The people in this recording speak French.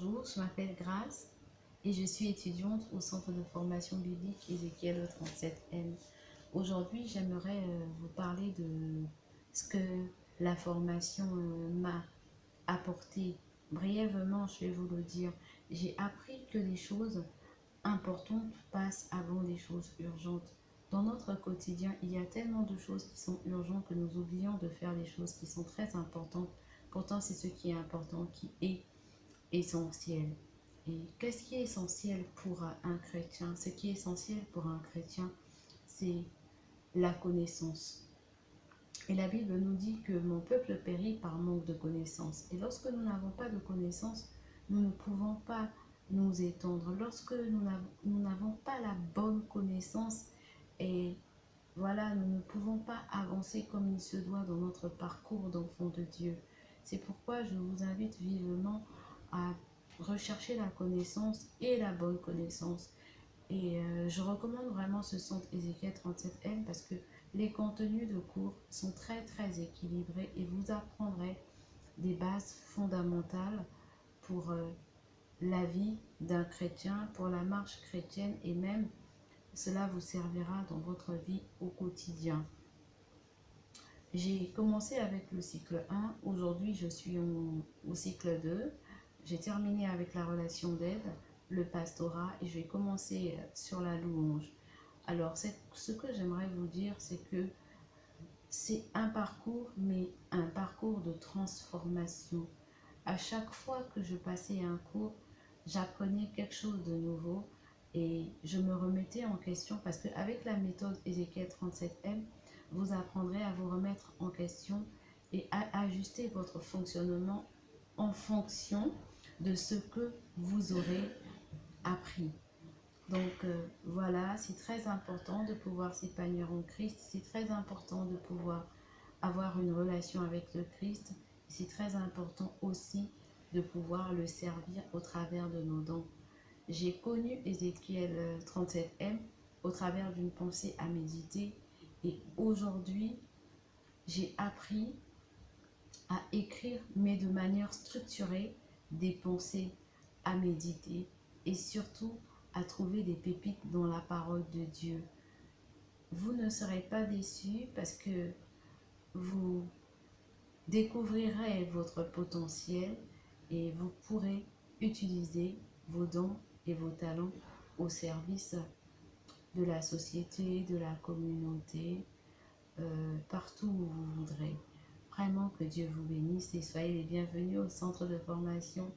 Bonjour, je m'appelle Grace et je suis étudiante au Centre de formation biblique Ézéchiel 37M. Aujourd'hui, j'aimerais vous parler de ce que la formation m'a apporté. Brièvement, je vais vous le dire. J'ai appris que les choses importantes passent avant les choses urgentes. Dans notre quotidien, il y a tellement de choses qui sont urgentes que nous oublions de faire les choses qui sont très importantes. Pourtant, c'est ce qui est important qui est essentiel. Et qu'est-ce qui est essentiel pour un chrétien? Ce qui est essentiel pour un chrétien, c'est la connaissance. Et la Bible nous dit que mon peuple périt par manque de connaissance. Et lorsque nous n'avons pas de connaissance, nous ne pouvons pas nous étendre. Lorsque nous n'avons pas la bonne connaissance, et voilà, nous ne pouvons pas avancer comme il se doit dans notre parcours d'enfant de Dieu. C'est pourquoi je vous invite vivement à rechercher la connaissance et la bonne connaissance. Et je recommande vraiment ce centre Ézéchiel 37M parce que les contenus de cours sont très équilibrés et vous apprendrez des bases fondamentales pour la vie d'un chrétien, pour la marche chrétienne, et même cela vous servira dans votre vie au quotidien. J'ai commencé avec le cycle 1, aujourd'hui je suis au cycle 2. J'ai terminé avec la relation d'aide, le pastorat, et je vais commencer sur la louange. Alors, ce que j'aimerais vous dire, c'est que c'est un parcours, mais un parcours de transformation. À chaque fois que je passais un cours, j'apprenais quelque chose de nouveau et je me remettais en question parce qu'avec la méthode Ézéchiel 37M, vous apprendrez à vous remettre en question et à ajuster votre fonctionnement en fonction de ce que vous aurez appris. Donc voilà, c'est très important de pouvoir s'épanouir en Christ, c'est très important de pouvoir avoir une relation avec le Christ, c'est très important aussi de pouvoir le servir au travers de nos dons. J'ai connu Ézéchiel 37M au travers d'une pensée à méditer et aujourd'hui, j'ai appris à écrire, mais de manière structurée, des pensées à méditer et surtout à trouver des pépites dans la parole de Dieu. Vous ne serez pas déçus parce que vous découvrirez votre potentiel et vous pourrez utiliser vos dons et vos talents au service de la société, de la communauté, partout où vous voudrez. Vraiment que Dieu vous bénisse et soyez les bienvenus au centre de formation